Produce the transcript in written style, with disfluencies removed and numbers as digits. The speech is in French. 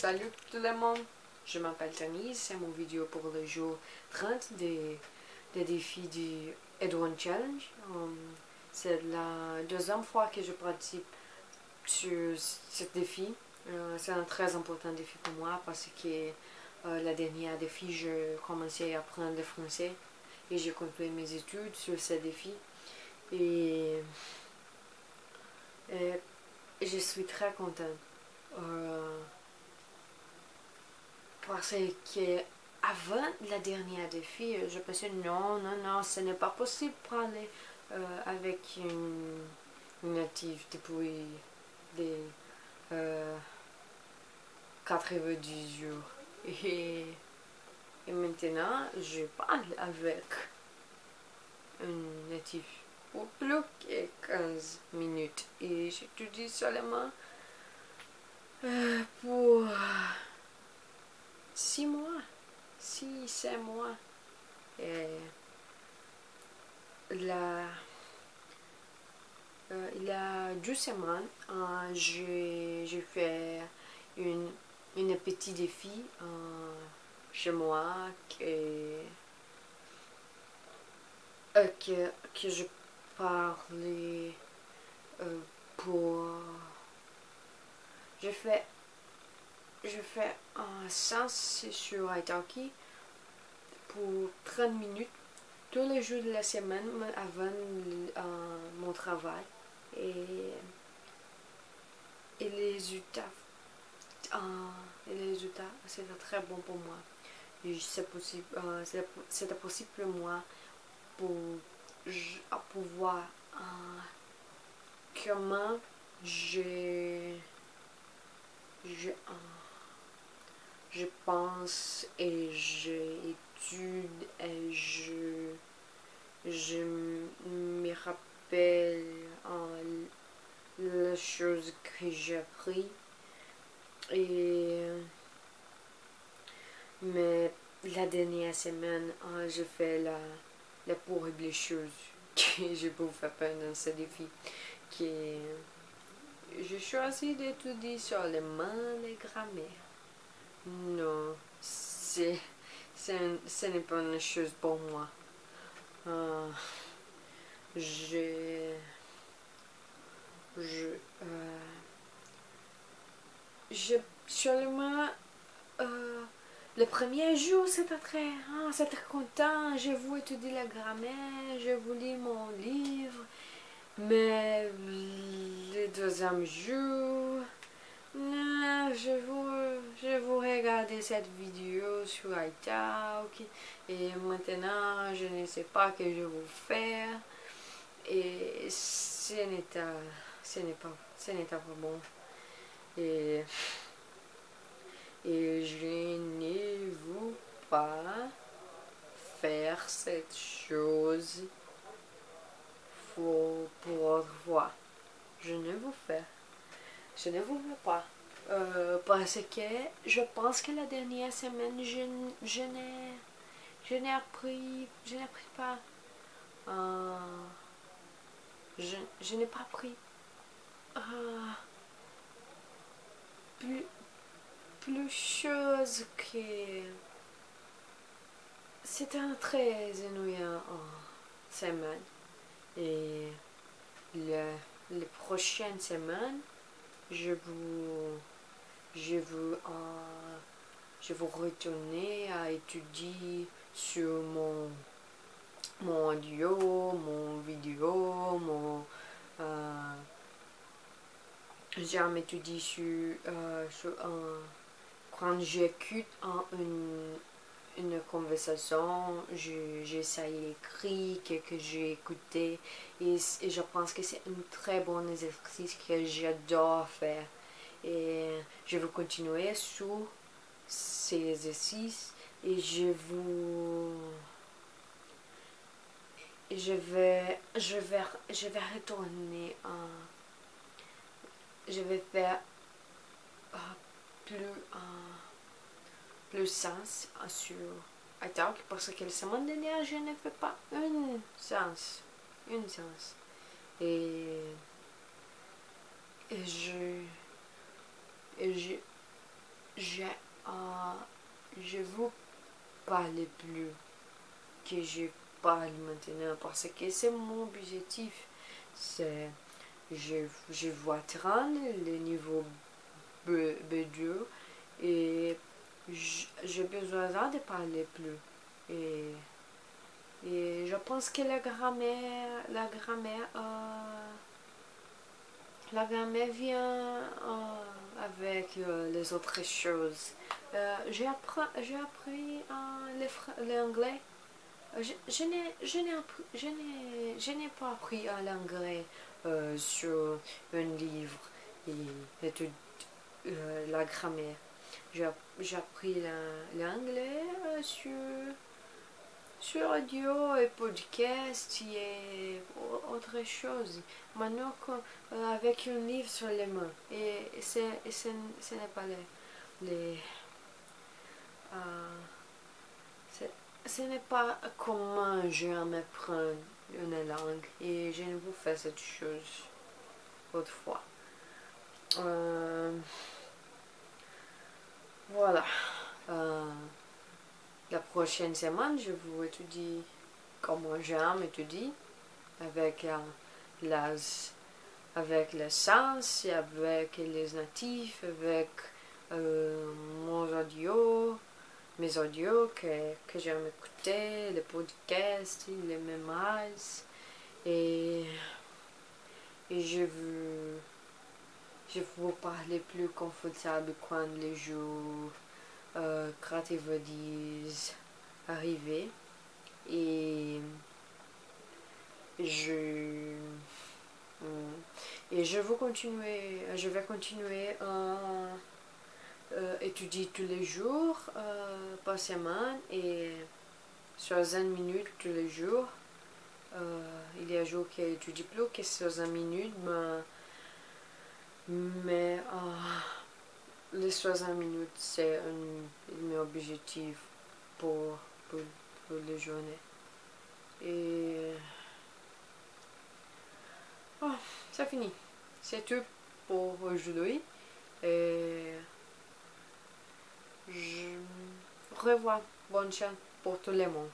Salut tout le monde, je m'appelle Tanis, c'est mon vidéo pour le jour 30 des défis du Edwin Challenge. C'est la deuxième fois que je participe sur ce défi. C'est un très important défi pour moi parce que la dernière défi, je commençais à apprendre le français et j'ai continué mes études sur ce défi. Et je suis très contente. Parce que avant la dernière défi, je pensais non, ce n'est pas possible de parler avec une native depuis des 90 jours. Et maintenant, je parle avec une native pour plus que 15 minutes. Et j'étudie seulement pour 6 mois. 6-7 mois. Et il y a 2 semaines, j'ai fait une petit défi chez moi que je parlais pour... Je fais un sens sur Italki pour 30 minutes tous les jours de la semaine avant mon travail. Et les résultats, c'était très bon pour moi. C'était possible pour moi pour voir comment je pense et j'étude et je me rappelle les choses que j'ai appris. Mais la dernière semaine, j'ai fait la plus horrible chose que je peux faire pendant ce défi. J'ai choisi d'étudier seulement les grammaires. Non, ce n'est pas une chose pour moi. Seulement le premier jour c'était c'était content, je voulais étudier la grammaire, je voulais mon livre, mais le deuxième jour, non, je veux regarder cette vidéo sur iTalk et maintenant je ne sais pas ce que je veux faire et ce n'est pas bon. Et je ne veux pas faire cette chose pour autre fois. Je ne veux pas. Parce que je pense que la dernière semaine, je n'ai appris pas. Je n'ai pas appris plus chose que... C'était un très ennuyant semaine. Et les prochaines semaines, je veux retourner à étudier sur mon audio, mon vidéo, j'ai étudié sur quand j'écoute une conversation, j'essaye d'écrire ce que j'ai écouté et je pense que c'est un très bon exercice que j'adore faire. Et je vais continuer sur ces exercices et je vais retourner je vais faire plus sens sur iTalk parce que la semaine dernière je ne fais pas une séance. Et je, je vous parle plus que je parle maintenant parce que c'est mon objectif. C'est, je vois 30 le niveau B2 et j'ai besoin de parler plus. Et, et je pense que la grammaire vient avec les autres choses. J'ai appris l'anglais. Je n'ai pas appris l'anglais sur un livre et étude la grammaire. J'ai appris l'anglais sur audio et podcast et autre chose. Maintenant, avec un livre sur les mains. Et ce n'est pas les ce n'est pas comment je m'apprends une langue. Et je ne vous fais cette chose autrefois. Voilà. La prochaine semaine, je vous étudie comment j'aime étudier avec avec les sens, avec les natifs, avec mes audios que j'aime écouter, les podcasts, les mémoires. Et je vous parler plus confortable quand les jours créatifs disent arriver. Et je vais continuer à étudier tous les jours par semaine et 60 minutes tous les jours. Il y a des jours qui étudient plus que 60 minutes, mais les 60 minutes c'est mon objectif pour les journées. Et c'est fini. C'est tout pour aujourd'hui. Et je revois. Bonne chance pour tout le monde.